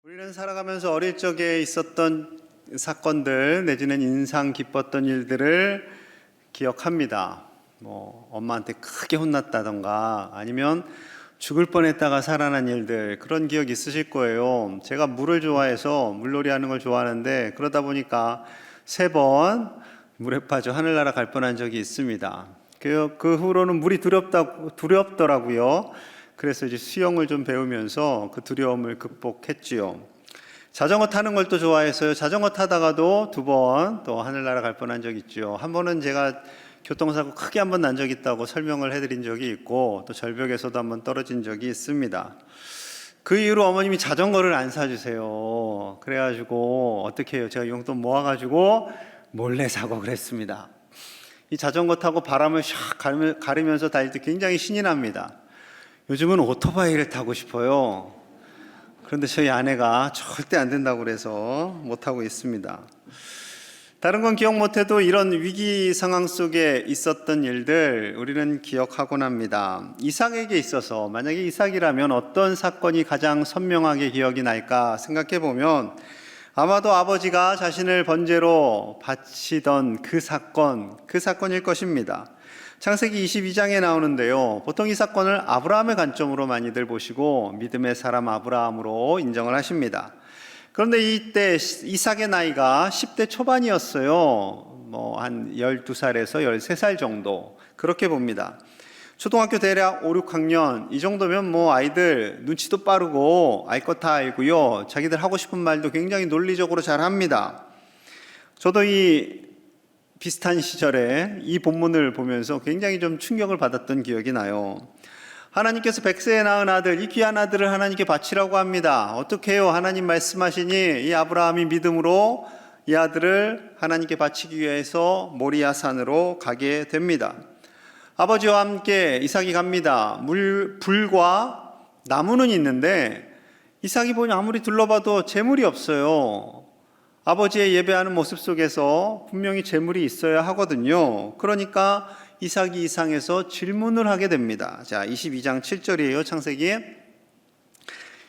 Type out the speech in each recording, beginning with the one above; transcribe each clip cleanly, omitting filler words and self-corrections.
우리는 살아가면서 어릴 적에 있었던 사건들 내지는 인상 깊었던 일들을 기억합니다. 엄마한테 크게 혼났다던가 아니면 죽을 뻔했다가 살아난 일들, 그런 기억 있으실 거예요. 제가 물을 좋아해서 물놀이 하는 걸 좋아하는데 그러다 보니까 3번 물에 빠져 하늘나라 갈 뻔한 적이 있습니다. 그 후로는 물이 두렵더라고요. 그래서 이제 수영을 좀 배우면서 그 두려움을 극복했지요. 자전거 타는 걸 또 좋아해서요. 자전거 타다가도 2번 또 하늘나라 갈 뻔한 적 있죠. 한 번은 제가 교통사고 크게 한 번 난 적 있다고 설명을 해드린 적이 있고, 또 절벽에서도 한 번 떨어진 적이 있습니다. 그 이후로 어머님이 자전거를 안 사주세요. 그래가지고 어떻게 해요? 제가 용돈 모아가지고 몰래 사고 그랬습니다. 이 자전거 타고 바람을 샥 가르면서 다닐 때 굉장히 신이 납니다. 요즘은 오토바이를 타고 싶어요. 그런데 저희 아내가 절대 안 된다고 그래서 못하고 있습니다. 다른 건 기억 못해도 이런 위기 상황 속에 있었던 일들 우리는 기억하곤 합니다. 이삭에게 있어서 만약에 이삭이라면 어떤 사건이 가장 선명하게 기억이 날까 생각해 보면 아마도 아버지가 자신을 번제로 바치던 그 사건일 것입니다. 창세기 22장에 나오는데요. 보통 이 사건을 아브라함의 관점으로 많이들 보시고 믿음의 사람 아브라함으로 인정을 하십니다. 그런데 이때 이삭의 나이가 10대 초반이었어요. 한 12살에서 13살 정도 그렇게 봅니다. 초등학교 대략 5, 6학년 이 정도면 아이들 눈치도 빠르고 알 것 다 알고요. 자기들 하고 싶은 말도 굉장히 논리적으로 잘 합니다. 저도 이 비슷한 시절에 이 본문을 보면서 굉장히 좀 충격을 받았던 기억이 나요. 하나님께서 100세에 낳은 아들, 이 귀한 아들을 하나님께 바치라고 합니다. 어떻게 해요? 하나님 말씀하시니 이 아브라함이 믿음으로 이 아들을 하나님께 바치기 위해서 모리아 산으로 가게 됩니다. 아버지와 함께 이삭이 갑니다. 불과 나무는 있는데 이삭이 보니 아무리 둘러봐도 재물이 없어요. 아버지의 예배하는 모습 속에서 분명히 재물이 있어야 하거든요. 그러니까 이삭이 이상해서 질문을 하게 됩니다. 자, 22장 7절이에요. 창세기.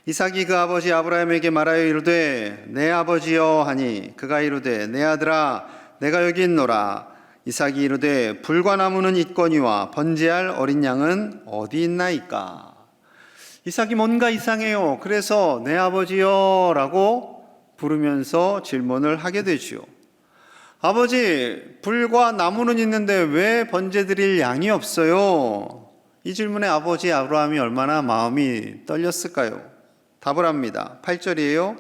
이삭이 그 아버지 아브라함에게 말하여 이르되 내 아버지여 하니 그가 이르되 내 아들아 내가 여기 있노라. 이삭이 이르되 불과 나무는 있거니와 번제할 어린 양은 어디 있나이까. 이삭이 뭔가 이상해요. 그래서 내 아버지여 라고 부르면서 질문을 하게 되지요. 아버지, 불과 나무는 있는데 왜 번제 드릴 양이 없어요? 이 질문에 아버지 아브라함이 얼마나 마음이 떨렸을까요? 답을 합니다. 8절이에요.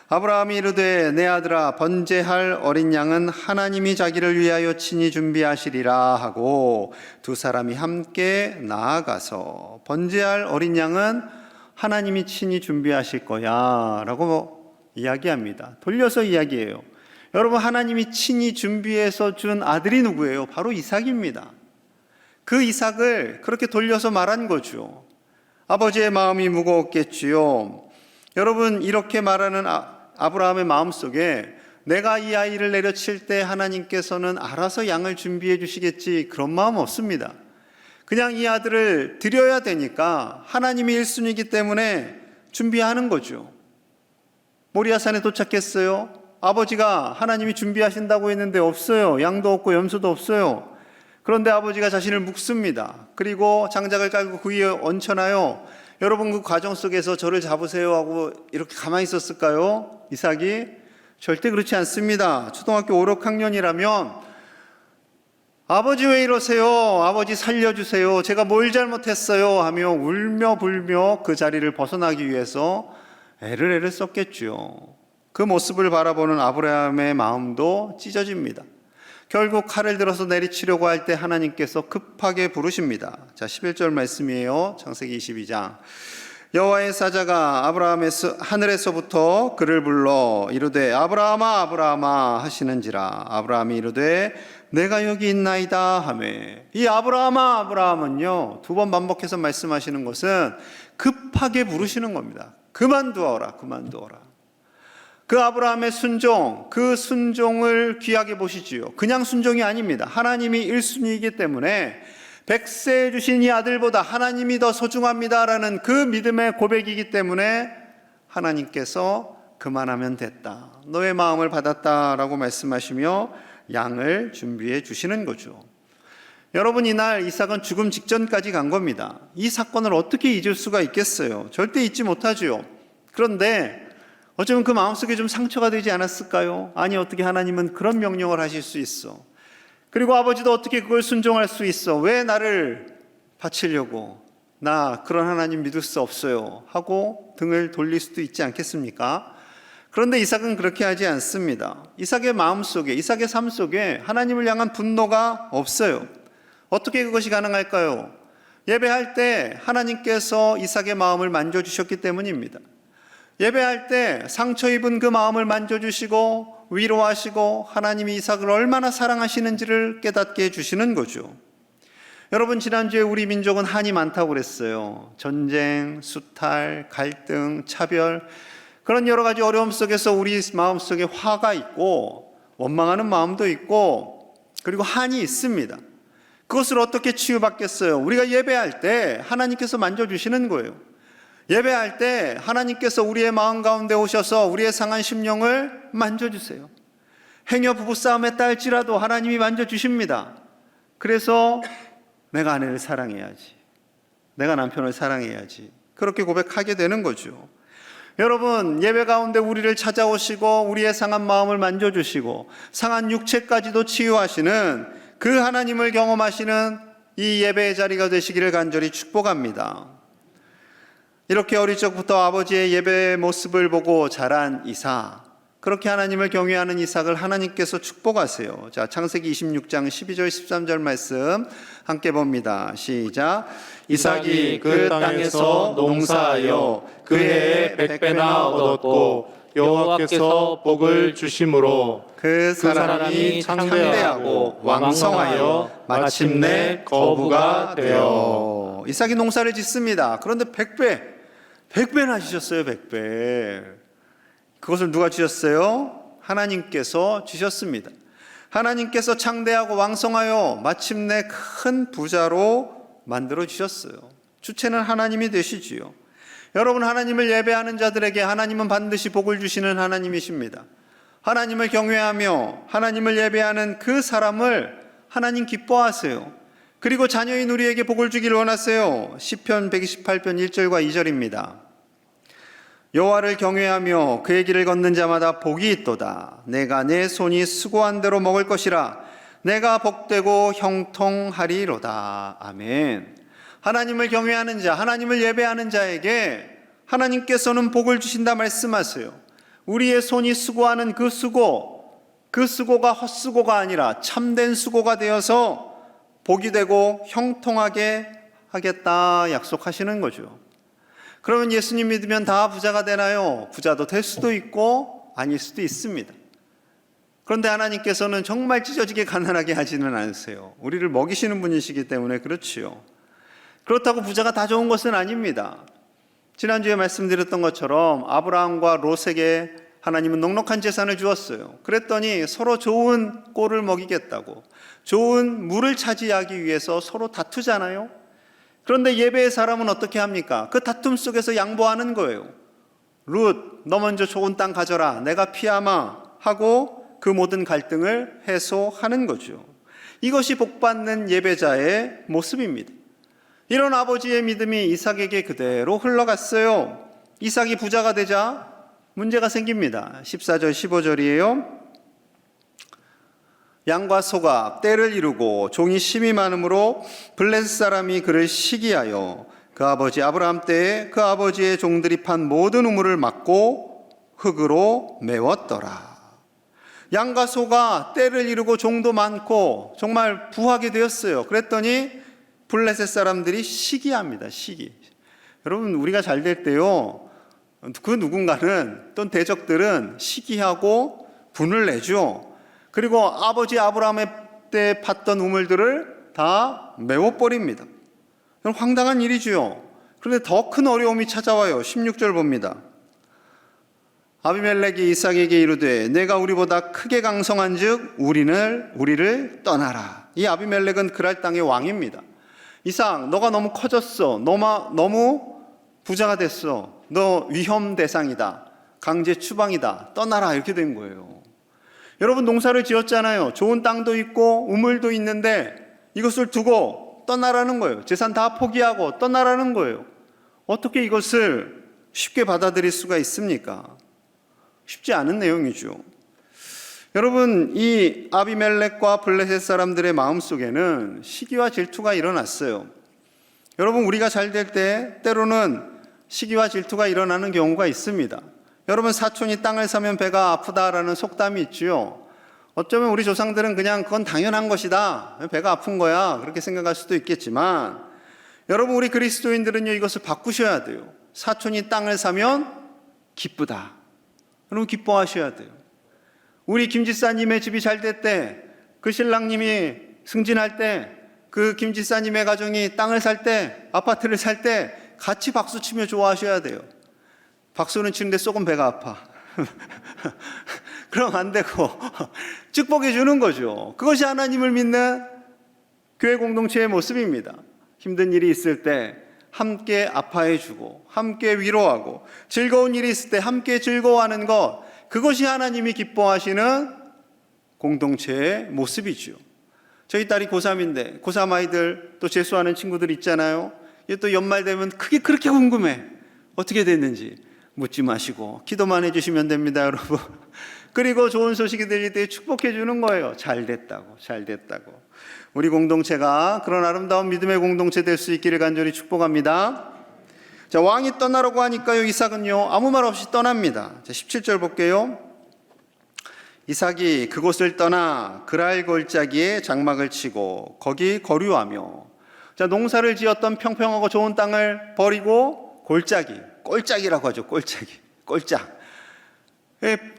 아브라함이 이르되 내 아들아 번제할 어린 양은 하나님이 자기를 위하여 친히 준비하시리라 하고 두 사람이 함께 나아가서 번제할 어린 양은 하나님이 친히 준비하실 거야 라고 이야기합니다. 돌려서 이야기해요. 여러분, 하나님이 친히 준비해서 준 아들이 누구예요? 바로 이삭입니다. 그 이삭을 그렇게 돌려서 말한 거죠. 아버지의 마음이 무거웠겠지요. 여러분, 이렇게 말하는 아브라함의 마음속에 내가 이 아이를 내려칠 때 하나님께서는 알아서 양을 준비해 주시겠지, 그런 마음 없습니다. 그냥 이 아들을 드려야 되니까 하나님이 1순위이기 때문에 준비하는 거죠. 모리아산에 도착했어요. 아버지가 하나님이 준비하신다고 했는데 없어요. 양도 없고 염소도 없어요. 그런데 아버지가 자신을 묶습니다. 그리고 장작을 깔고 그 위에 얹혀놔요. 여러분, 그 과정 속에서 저를 잡으세요 하고 이렇게 가만히 있었을까요? 이삭이? 절대 그렇지 않습니다. 초등학교 5, 6학년이라면 아버지 왜 이러세요? 아버지 살려주세요. 제가 뭘 잘못했어요? 하며 울며 불며 그 자리를 벗어나기 위해서 애를 썼겠죠. 그 모습을 바라보는 아브라함의 마음도 찢어집니다. 결국 칼을 들어서 내리치려고 할 때 하나님께서 급하게 부르십니다. 자, 11절 말씀이에요. 창세기 22장. 여호와의 사자가 하늘에서부터 그를 불러 이르되 아브라함아 아브라함아 하시는지라. 아브라함이 이르되 내가 여기 있나이다 하매. 이 아브라함아 아브라함은요, 2번 반복해서 말씀하시는 것은 급하게 부르시는 겁니다. 그만두어라. 그 아브라함의 순종, 그 순종을 귀하게 보시지요. 그냥 순종이 아닙니다. 하나님이 1순위이기 때문에 100세 주신 이 아들보다 하나님이 더 소중합니다라는 그 믿음의 고백이기 때문에 하나님께서 그만하면 됐다, 너의 마음을 받았다라고 말씀하시며 양을 준비해 주시는 거죠. 여러분, 이날 이삭은 죽음 직전까지 간 겁니다. 이 사건을 어떻게 잊을 수가 있겠어요? 절대 잊지 못하지요. 그런데 어쩌면 그 마음속에 좀 상처가 되지 않았을까요? 아니, 어떻게 하나님은 그런 명령을 하실 수 있어? 그리고 아버지도 어떻게 그걸 순종할 수 있어? 왜 나를 바치려고? 나 그런 하나님 믿을 수 없어요 하고 등을 돌릴 수도 있지 않겠습니까? 그런데 이삭은 그렇게 하지 않습니다. 이삭의 마음속에, 이삭의 삶 속에 하나님을 향한 분노가 없어요. 어떻게 그것이 가능할까요? 예배할 때 하나님께서 이삭의 마음을 만져주셨기 때문입니다. 예배할 때 상처 입은 그 마음을 만져주시고 위로하시고 하나님이 이삭을 얼마나 사랑하시는지를 깨닫게 해주시는 거죠. 여러분, 지난주에 우리 민족은 한이 많다고 그랬어요. 전쟁, 수탈, 갈등, 차별, 그런 여러 가지 어려움 속에서 우리 마음속에 화가 있고 원망하는 마음도 있고 그리고 한이 있습니다. 그것을 어떻게 치유받겠어요? 우리가 예배할 때 하나님께서 만져주시는 거예요. 예배할 때 하나님께서 우리의 마음 가운데 오셔서 우리의 상한 심령을 만져주세요. 행여 부부싸움에 딸지라도 하나님이 만져주십니다. 그래서 내가 아내를 사랑해야지, 내가 남편을 사랑해야지, 그렇게 고백하게 되는 거죠. 여러분, 예배 가운데 우리를 찾아오시고 우리의 상한 마음을 만져주시고 상한 육체까지도 치유하시는 그 하나님을 경험하시는 이 예배의 자리가 되시기를 간절히 축복합니다. 이렇게 어릴 적부터 아버지의 예배의 모습을 보고 자란 이삭, 그렇게 하나님을 경외하는 이삭을 하나님께서 축복하세요. 자, 창세기 26장 12절 13절 말씀 함께 봅니다. 시작. 이삭이 그 땅에서 농사하여 그 해에 100배나 얻었고 여호와께서 복을 주심으로 그 사람이 창대하고 왕성하여 마침내 거부가 되어. 이삭이 농사를 짓습니다. 그런데 100배나 주셨어요. 100배. 그것을 누가 주셨어요? 하나님께서 주셨습니다. 하나님께서 창대하고 왕성하여 마침내 큰 부자로 만들어 주셨어요. 주체는 하나님이 되시지요. 여러분, 하나님을 예배하는 자들에게 하나님은 반드시 복을 주시는 하나님이십니다. 하나님을 경외하며 하나님을 예배하는 그 사람을 하나님 기뻐하세요. 그리고 자녀인 우리에게 복을 주길 원하세요. 시편 128편 1절과 2절입니다. 여호와를 경외하며 그의 길을 걷는 자마다 복이 있도다. 내가 내 손이 수고한 대로 먹을 것이라. 내가 복되고 형통하리로다. 아멘. 하나님을 경외하는 자, 하나님을 예배하는 자에게 하나님께서는 복을 주신다 말씀하세요. 우리의 손이 수고하는 그 수고가 헛수고가 아니라 참된 수고가 되어서 복이 되고 형통하게 하겠다 약속하시는 거죠. 그러면 예수님 믿으면 다 부자가 되나요? 부자도 될 수도 있고 아닐 수도 있습니다. 그런데 하나님께서는 정말 찢어지게 가난하게 하지는 않으세요. 우리를 먹이시는 분이시기 때문에 그렇지요. 그렇다고 부자가 다 좋은 것은 아닙니다. 지난주에 말씀드렸던 것처럼 아브라함과 롯에게 하나님은 넉넉한 재산을 주었어요. 그랬더니 서로 좋은 꼴을 먹이겠다고, 좋은 물을 차지하기 위해서 서로 다투잖아요. 그런데 예배의 사람은 어떻게 합니까? 그 다툼 속에서 양보하는 거예요. 룻, 너 먼저 좋은 땅 가져라, 내가 피하마 하고 그 모든 갈등을 해소하는 거죠. 이것이 복받는 예배자의 모습입니다. 이런 아버지의 믿음이 이삭에게 그대로 흘러갔어요. 이삭이 부자가 되자 문제가 생깁니다. 14절 15절이에요. 양과 소가 떼를 이루고 종이 심이 많으므로 블레셋 사람이 그를 시기하여 그 아버지 아브라함 때에 그 아버지의 종들이 판 모든 우물을 막고 흙으로 메웠더라. 양과 소가 떼를 이루고 종도 많고 정말 부하게 되었어요. 그랬더니 블레셋 사람들이 시기합니다. 시기. 여러분, 우리가 잘 될 때요, 그 누군가는 또는 대적들은 시기하고 분을 내죠. 그리고 아버지 아브라함의 때 팠던 우물들을 다 메워버립니다. 황당한 일이죠. 그런데 더 큰 어려움이 찾아와요. 16절 봅니다. 아비멜렉이 이삭에게 이르되 내가 우리보다 크게 강성한 즉 우리를 떠나라. 이 아비멜렉은 그랄 땅의 왕입니다. 이삭, 너가 너무 커졌어. 너무 부자가 됐어. 너 위험 대상이다. 강제 추방이다. 떠나라. 이렇게 된 거예요. 여러분 농사를 지었잖아요. 좋은 땅도 있고 우물도 있는데 이것을 두고 떠나라는 거예요. 재산 다 포기하고 떠나라는 거예요. 어떻게 이것을 쉽게 받아들일 수가 있습니까? 쉽지 않은 내용이죠. 여러분, 이 아비멜렉과 블레셋 사람들의 마음속에는 시기와 질투가 일어났어요. 여러분, 우리가 잘 될 때 때로는 시기와 질투가 일어나는 경우가 있습니다. 여러분, 사촌이 땅을 사면 배가 아프다라는 속담이 있지요. 어쩌면 우리 조상들은 그냥 그건 당연한 것이다, 배가 아픈 거야, 그렇게 생각할 수도 있겠지만, 여러분, 우리 그리스도인들은요, 이것을 바꾸셔야 돼요. 사촌이 땅을 사면 기쁘다. 여러분, 기뻐하셔야 돼요. 우리 김지사님의 집이 잘 됐대, 그 신랑님이 승진할 때, 그 김지사님의 가정이 땅을 살 때, 아파트를 살 때 같이 박수 치며 좋아하셔야 돼요. 박수는 치는데 조금 배가 아파. 그럼 안 되고 축복해 주는 거죠. 그것이 하나님을 믿는 교회 공동체의 모습입니다. 힘든 일이 있을 때 함께 아파해 주고 함께 위로하고, 즐거운 일이 있을 때 함께 즐거워하는 것, 그것이 하나님이 기뻐하시는 공동체의 모습이죠. 저희 딸이 고3인데 고3 아이들 또 재수하는 친구들 있잖아요. 또 연말 되면 그게 그렇게 궁금해. 어떻게 됐는지 묻지 마시고 기도만 해주시면 됩니다, 여러분. 그리고 좋은 소식이 들릴 때 축복해 주는 거예요. 잘 됐다고, 잘 됐다고. 우리 공동체가 그런 아름다운 믿음의 공동체 될 수 있기를 간절히 축복합니다. 자, 왕이 떠나라고 하니까요, 이삭은요 아무 말 없이 떠납니다. 자, 17절 볼게요. 이삭이 그곳을 떠나 그랄 골짜기에 장막을 치고 거기 거류하며. 자, 농사를 지었던 평평하고 좋은 땅을 버리고 골짜기, 꼴짝이라고 하죠. 꼴짝.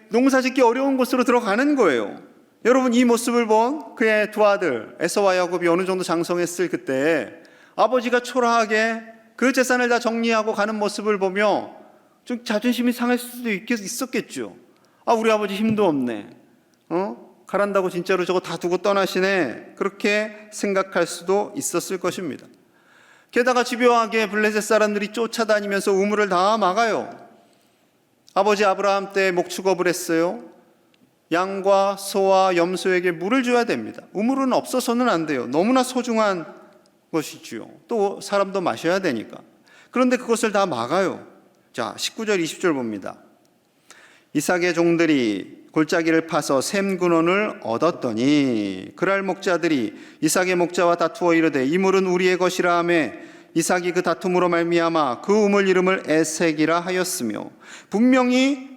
농사 짓기 어려운 곳으로 들어가는 거예요. 여러분, 이 모습을 본 그의 두 아들 에서와 야곱이 어느 정도 장성했을 그때 아버지가 초라하게 그 재산을 다 정리하고 가는 모습을 보며 좀 자존심이 상할 수도 있었겠죠. 아, 우리 아버지 힘도 없네. 가란다고 진짜로 저거 다 두고 떠나시네. 그렇게 생각할 수도 있었을 것입니다. 게다가 집요하게 블레셋 사람들이 쫓아다니면서 우물을 다 막아요. 아버지 아브라함 때 목축업을 했어요. 양과 소와 염소에게 물을 줘야 됩니다. 우물은 없어서는 안 돼요. 너무나 소중한 것이지요. 또 사람도 마셔야 되니까. 그런데 그것을 다 막아요. 자, 19절 20절 봅니다. 이삭의 종들이 골짜기를 파서 샘 근원을 얻었더니 그랄 목자들이 이삭의 목자와 다투어 이르되 이 물은 우리의 것이라 하며 이삭이 그 다툼으로 말미암아 그 우물 이름을 에색이라 하였으며, 분명히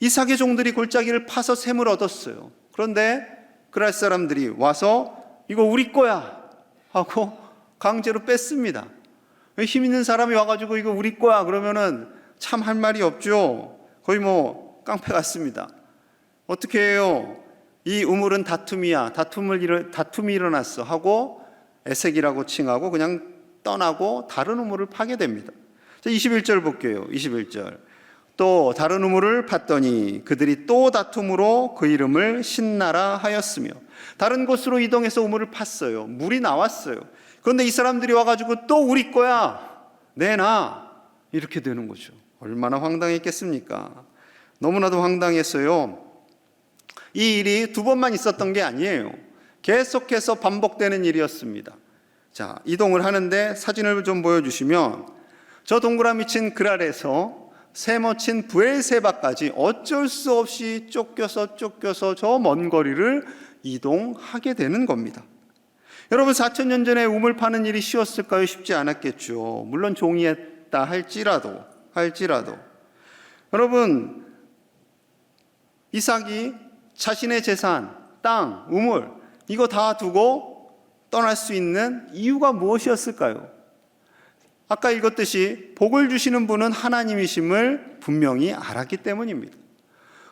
이삭의 종들이 골짜기를 파서 샘을 얻었어요. 그런데 그랄 사람들이 와서 이거 우리 거야 하고 강제로 뺐습니다. 힘 있는 사람이 와가지고 이거 우리 거야 그러면은 참 할 말이 없죠. 거의 뭐 깡패 같습니다. 어떻게 해요? 이 우물은 다툼이야, 다툼이 일어났어 하고 에색이라고 칭하고 그냥 떠나고 다른 우물을 파게 됩니다. 21절 볼게요. 21절. 또 다른 우물을 팠더니 그들이 또 다툼으로 그 이름을 신나라 하였으며, 다른 곳으로 이동해서 우물을 팠어요. 물이 나왔어요. 그런데 이 사람들이 와가지고 또 우리 거야, 내놔, 이렇게 되는 거죠. 얼마나 황당했겠습니까? 너무나도 황당했어요. 이 일이 두 번만 있었던 게 아니에요. 계속해서 반복되는 일이었습니다. 자, 이동을 하는데 사진을 좀 보여주시면, 저 동그라미 친 그랄에서 세모친 부엘세바까지 어쩔 수 없이 쫓겨서 저 먼 거리를 이동하게 되는 겁니다. 여러분, 4,000년 전에 우물 파는 일이 쉬웠을까요? 쉽지 않았겠죠. 물론 종이했다 할지라도. 여러분, 이삭이 자신의 재산, 땅, 우물, 이거 다 두고 떠날 수 있는 이유가 무엇이었을까요? 아까 읽었듯이 복을 주시는 분은 하나님이심을 분명히 알았기 때문입니다.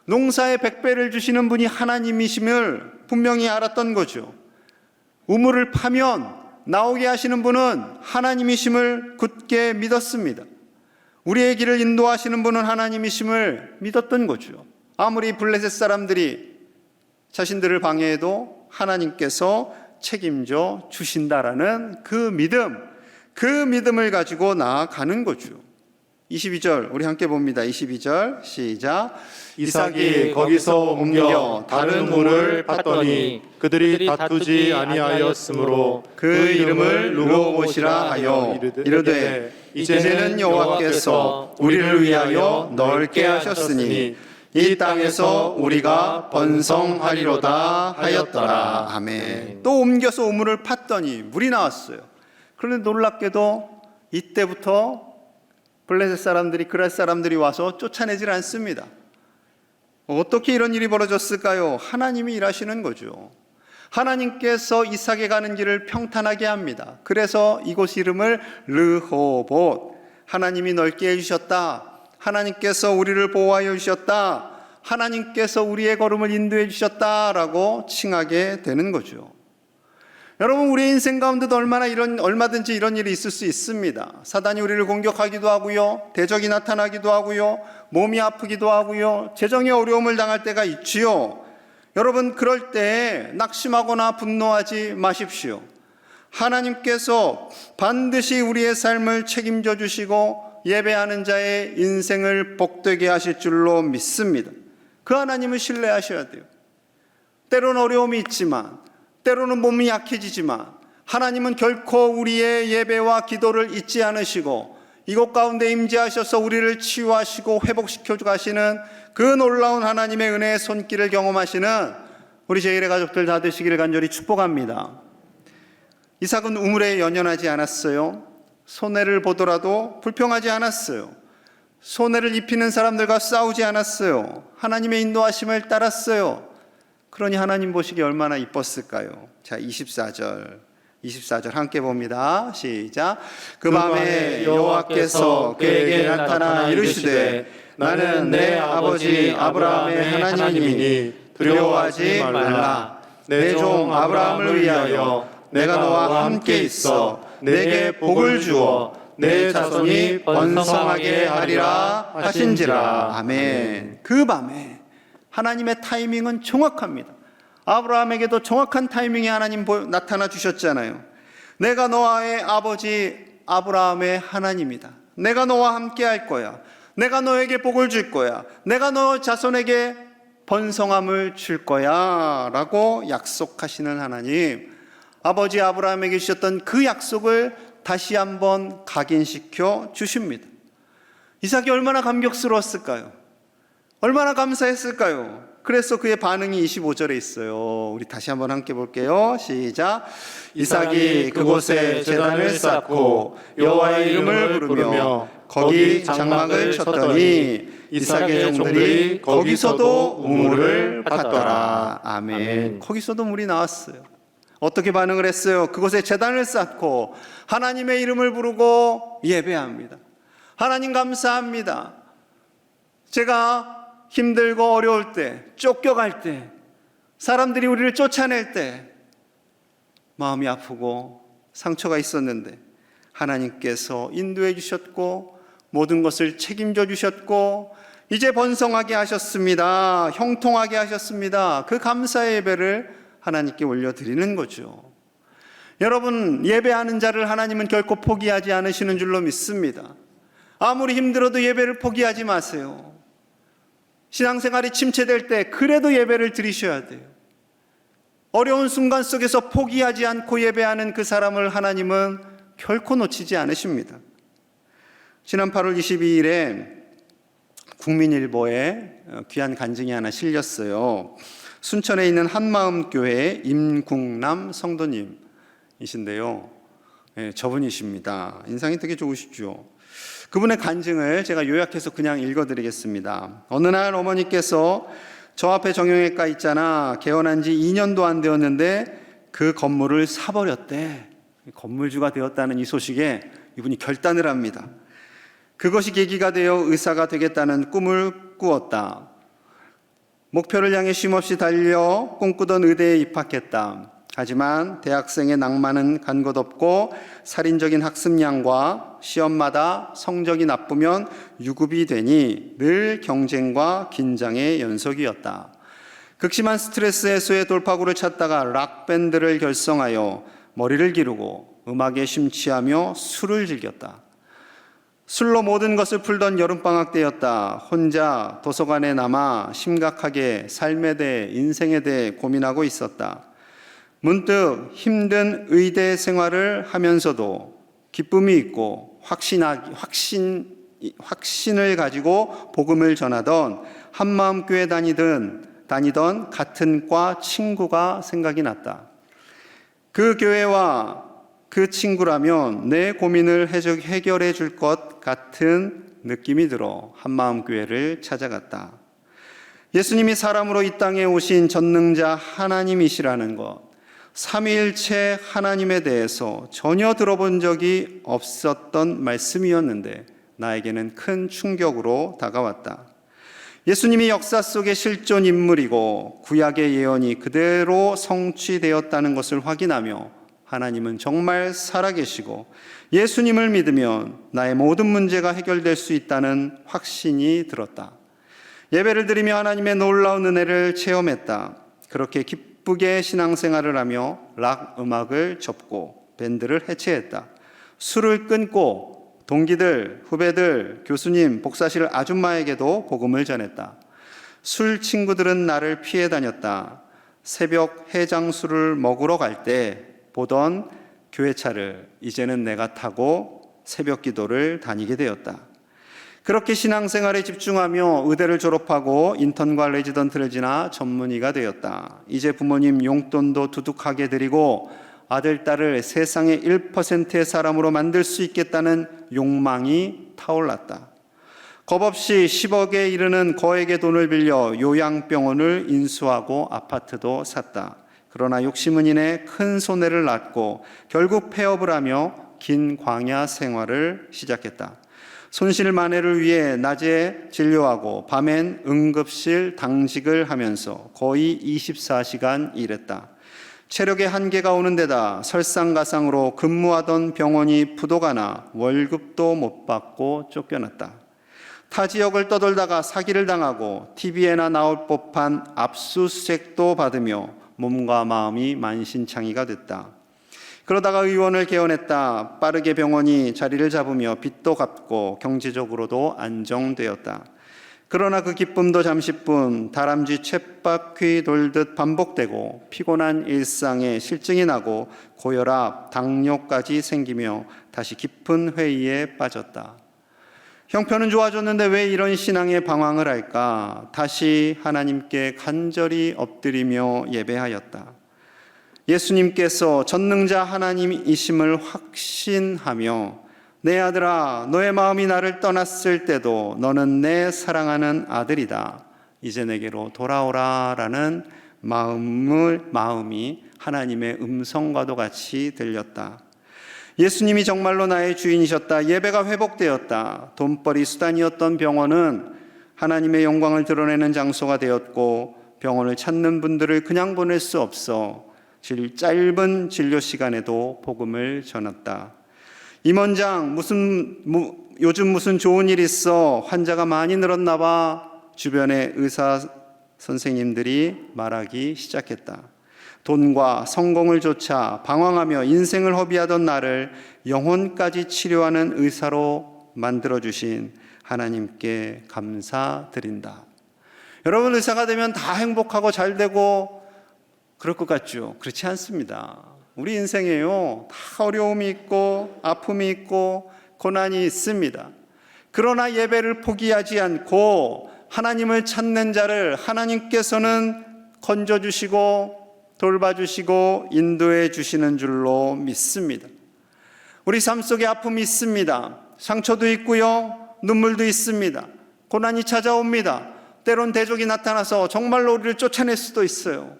농사의 100배를 주시는 분이 하나님이심을 분명히 알았던 거죠. 우물을 파면 나오게 하시는 분은 하나님이심을 굳게 믿었습니다. 우리의 길을 인도하시는 분은 하나님이심을 믿었던 거죠. 아무리 블레셋 사람들이 자신들을 방해해도 하나님께서 책임져 주신다라는 그 믿음을 가지고 나아가는 거죠. 22절 우리 함께 봅니다. 22절 시작. 이삭이 거기서 옮겨 다른 우물을 팠더니 그들이 다투지 아니하였으므로 그 이름을 르호봇이라 하여 이르되 이제는 여호와께서 우리를 위하여 넓게 하셨으니 이 땅에서 우리가 번성하리로다 하였더라. 아멘. 또 옮겨서 우물을 팠더니 물이 나왔어요. 그런데 놀랍게도 이때부터 블레셋 사람들이 그랄 사람들이 와서 쫓아내질 않습니다. 어떻게 이런 일이 벌어졌을까요? 하나님이 일하시는 거죠. 하나님께서 이삭에 가는 길을 평탄하게 합니다. 그래서 이곳 이름을 르호봇, 하나님이 넓게 해주셨다, 하나님께서 우리를 보호하여 주셨다, 하나님께서 우리의 걸음을 인도해 주셨다라고 칭하게 되는 거죠. 여러분, 우리의 인생 가운데도 얼마든지 이런 일이 있을 수 있습니다. 사단이 우리를 공격하기도 하고요, 대적이 나타나기도 하고요, 몸이 아프기도 하고요, 재정의 어려움을 당할 때가 있지요. 여러분, 그럴 때 낙심하거나 분노하지 마십시오. 하나님께서 반드시 우리의 삶을 책임져 주시고 예배하는 자의 인생을 복되게 하실 줄로 믿습니다. 그 하나님을 신뢰하셔야 돼요. 때로는 어려움이 있지만, 때로는 몸이 약해지지만 하나님은 결코 우리의 예배와 기도를 잊지 않으시고 이곳 가운데 임재하셔서 우리를 치유하시고 회복시켜 가시는 그 놀라운 하나님의 은혜의 손길을 경험하시는 우리 제1의 가족들 다 되시기를 간절히 축복합니다. 이삭은 우물에 연연하지 않았어요. 손해를 보더라도 불평하지 않았어요. 손해를 입히는 사람들과 싸우지 않았어요. 하나님의 인도하심을 따랐어요. 그러니 하나님 보시기 얼마나 이뻤을까요? 자, 24절 함께 봅니다. 시작. 그 밤에 여호와께서 그에게 나타나 이르시되 나는 내 아버지 아브라함의 하나님이니 두려워하지 말라. 내 종 아브라함을 위하여 내가 너와 함께 있어 내게 복을 주어 내 자손이 번성하게 하리라 하신지라. 아멘. 그 밤에 하나님의 타이밍은 정확합니다. 아브라함에게도 정확한 타이밍에 하나님 나타나 주셨잖아요. 내가 너의 아버지 아브라함의 하나님이다. 내가 너와 함께 할 거야. 내가 너에게 복을 줄 거야. 내가 너 자손에게 번성함을 줄 거야 라고 약속하시는 하나님, 아버지 아브라함에게 주셨던 그 약속을 다시 한번 각인시켜 주십니다. 이삭이 얼마나 감격스러웠을까요? 얼마나 감사했을까요? 그래서 그의 반응이 25절에 있어요. 우리 다시 한번 함께 볼게요. 시작. 이삭이 그곳에 제단을 쌓고 여호와의 이름을 부르며 거기 장막을 쳤더니 이삭의 종들이 거기서도 우물을 팠더라. 아멘. 거기서도 물이 나왔어요. 어떻게 반응을 했어요? 그곳에 제단을 쌓고 하나님의 이름을 부르고 예배합니다. 하나님 감사합니다. 제가 힘들고 어려울 때, 쫓겨갈 때, 사람들이 우리를 쫓아낼 때 마음이 아프고 상처가 있었는데 하나님께서 인도해 주셨고 모든 것을 책임져 주셨고 이제 번성하게 하셨습니다. 형통하게 하셨습니다. 그 감사의 예배를 하나님께 올려드리는 거죠. 여러분, 예배하는 자를 하나님은 결코 포기하지 않으시는 줄로 믿습니다. 아무리 힘들어도 예배를 포기하지 마세요. 신앙생활이 침체될 때 그래도 예배를 드리셔야 돼요. 어려운 순간 속에서 포기하지 않고 예배하는 그 사람을 하나님은 결코 놓치지 않으십니다. 지난 8월 22일에 국민일보에 귀한 간증이 하나 실렸어요. 순천에 있는 한마음교회 임국남 성도님이신데요. 저분이십니다. 인상이 되게 좋으시죠. 그분의 간증을 제가 요약해서 그냥 읽어드리겠습니다. 어느 날 어머니께서 저 앞에 정형외과 있잖아, 개원한 지 2년도 안 되었는데 그 건물을 사버렸대. 건물주가 되었다는 이 소식에 이분이 결단을 합니다. 그것이 계기가 되어 의사가 되겠다는 꿈을 꾸었다. 목표를 향해 쉼없이 달려 꿈꾸던 의대에 입학했다. 하지만 대학생의 낭만은 간 것 없고 살인적인 학습량과 시험마다 성적이 나쁘면 유급이 되니 늘 경쟁과 긴장의 연속이었다. 극심한 스트레스 해소의 돌파구를 찾다가 락밴드를 결성하여 머리를 기르고 음악에 심취하며 술을 즐겼다. 술로 모든 것을 풀던 여름방학 때였다. 혼자 도서관에 남아 심각하게 삶에 대해, 인생에 대해 고민하고 있었다. 문득 힘든 의대 생활을 하면서도 기쁨이 있고 확신을 가지고 복음을 전하던 한마음교회 다니던 같은 과 친구가 생각이 났다. 그 교회와 그 친구라면 내 고민을 해결해 줄 것 같은 느낌이 들어 한마음교회를 찾아갔다. 예수님이 사람으로 이 땅에 오신 전능자 하나님이시라는 것, 삼위일체 하나님에 대해서 전혀 들어본 적이 없었던 말씀이었는데 나에게는 큰 충격으로 다가왔다. 예수님이 역사 속의 실존 인물이고 구약의 예언이 그대로 성취되었다는 것을 확인하며 하나님은 정말 살아계시고 예수님을 믿으면 나의 모든 문제가 해결될 수 있다는 확신이 들었다. 예배를 드리며 하나님의 놀라운 은혜를 체험했다. 그렇게 기쁘게 신앙생활을 하며 락 음악을 접고 밴드를 해체했다. 술을 끊고 동기들, 후배들, 교수님, 복사실 아줌마에게도 복음을 전했다. 술 친구들은 나를 피해 다녔다. 새벽 해장술을 먹으러 갈 때 보던 교회차를 이제는 내가 타고 새벽 기도를 다니게 되었다. 그렇게 신앙생활에 집중하며 의대를 졸업하고 인턴과 레지던트를 지나 전문의가 되었다. 이제 부모님 용돈도 두둑하게 드리고 아들, 딸을 세상의 1%의 사람으로 만들 수 있겠다는 욕망이 타올랐다. 겁없이 10억에 이르는 거액의 돈을 빌려 요양병원을 인수하고 아파트도 샀다. 그러나 욕심은 인해 큰 손해를 났고 결국 폐업을 하며 긴 광야 생활을 시작했다. 손실만해를 위해 낮에 진료하고 밤엔 응급실 당직을 하면서 거의 24시간 일했다. 체력의 한계가 오는 데다 설상가상으로 근무하던 병원이 부도가 나 월급도 못 받고 쫓겨났다. 타 지역을 떠돌다가 사기를 당하고 TV에나 나올 법한 압수수색도 받으며 몸과 마음이 만신창이가 됐다. 그러다가 의원을 개헌했다. 빠르게 병원이 자리를 잡으며 빚도 갚고 경제적으로도 안정되었다. 그러나 그 기쁨도 잠시뿐, 다람쥐 쳇바퀴 돌듯 반복되고 피곤한 일상에 실증이 나고 고혈압, 당뇨까지 생기며 다시 깊은 회의에 빠졌다. 형편은 좋아졌는데 왜 이런 신앙에 방황을 할까? 다시 하나님께 간절히 엎드리며 예배하였다. 예수님께서 전능자 하나님이심을 확신하며 내 아들아, 너의 마음이 나를 떠났을 때도 너는 내 사랑하는 아들이다. 이제 내게로 돌아오라 라는 마음이 하나님의 음성과도 같이 들렸다. 예수님이 정말로 나의 주인이셨다. 예배가 회복되었다. 돈벌이 수단이었던 병원은 하나님의 영광을 드러내는 장소가 되었고 병원을 찾는 분들을 그냥 보낼 수 없어 짧은 진료 시간에도 복음을 전했다. 임원장, 요즘 무슨 좋은 일 있어? 환자가 많이 늘었나 봐. 주변의 의사 선생님들이 말하기 시작했다. 돈과 성공을 좇아 방황하며 인생을 허비하던 나를 영혼까지 치료하는 의사로 만들어주신 하나님께 감사드린다. 여러분, 의사가 되면 다 행복하고 잘 되고 그럴 것 같죠? 그렇지 않습니다. 우리 인생에요, 다 어려움이 있고 아픔이 있고 고난이 있습니다. 그러나 예배를 포기하지 않고 하나님을 찾는 자를 하나님께서는 건져주시고 돌봐주시고 인도해 주시는 줄로 믿습니다. 우리 삶 속에 아픔이 있습니다. 상처도 있고요, 눈물도 있습니다. 고난이 찾아옵니다. 때론 대적이 나타나서 정말로 우리를 쫓아낼 수도 있어요.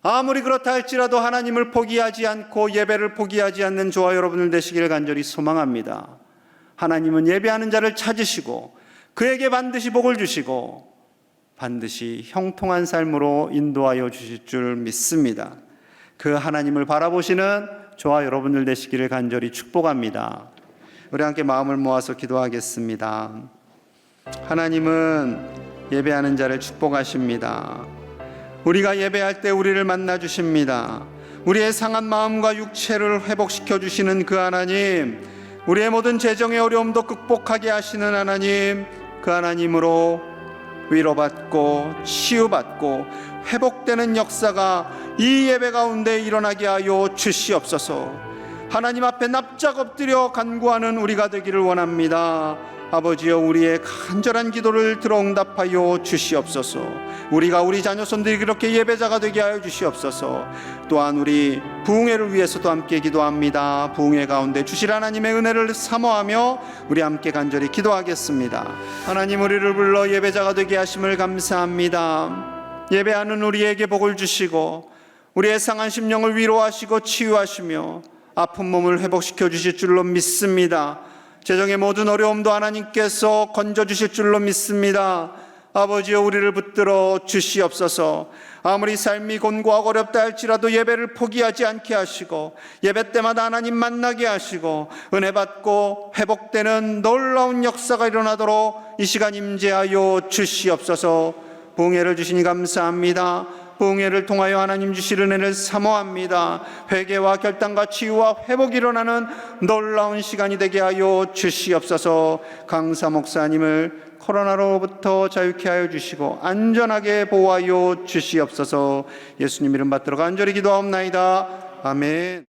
아무리 그렇다 할지라도 하나님을 포기하지 않고 예배를 포기하지 않는 저와 여러분들 되시기를 간절히 소망합니다. 하나님은 예배하는 자를 찾으시고 그에게 반드시 복을 주시고 반드시 형통한 삶으로 인도하여 주실 줄 믿습니다. 그 하나님을 바라보시는 저와 여러분들 되시기를 간절히 축복합니다. 우리 함께 마음을 모아서 기도하겠습니다. 하나님은 예배하는 자를 축복하십니다. 우리가 예배할 때 우리를 만나 주십니다. 우리의 상한 마음과 육체를 회복시켜 주시는 그 하나님, 우리의 모든 재정의 어려움도 극복하게 하시는 하나님, 그 하나님으로 위로받고 치유받고 회복되는 역사가 이 예배 가운데 일어나게 하여 주시옵소서. 하나님 앞에 납작 엎드려 간구하는 우리가 되기를 원합니다. 아버지여, 우리의 간절한 기도를 들어 응답하여 주시옵소서. 우리가 우리 자녀손들이 그렇게 예배자가 되게 하여 주시옵소서. 또한 우리 부흥회를 위해서도 함께 기도합니다. 부흥회 가운데 주실 하나님의 은혜를 사모하며 우리 함께 간절히 기도하겠습니다. 하나님, 우리를 불러 예배자가 되게 하심을 감사합니다. 예배하는 우리에게 복을 주시고 우리의 상한 심령을 위로하시고 치유하시며 아픈 몸을 회복시켜 주실 줄로 믿습니다. 재정의 모든 어려움도 하나님께서 건져주실 줄로 믿습니다. 아버지여, 우리를 붙들어 주시옵소서. 아무리 삶이 곤고하고 어렵다 할지라도 예배를 포기하지 않게 하시고 예배 때마다 하나님 만나게 하시고 은혜 받고 회복되는 놀라운 역사가 일어나도록 이 시간 임재하여 주시옵소서. 부흥회를 주시니 감사합니다. 부흥회를 통하여 하나님 주실 은혜를 사모합니다. 회개와 결단과 치유와 회복이 일어나는 놀라운 시간이 되게 하여 주시옵소서. 강사 목사님을 코로나로부터 자유케 하여 주시고 안전하게 보호하여 주시옵소서. 예수님 이름 받들어 간절히 기도하옵나이다. 아멘.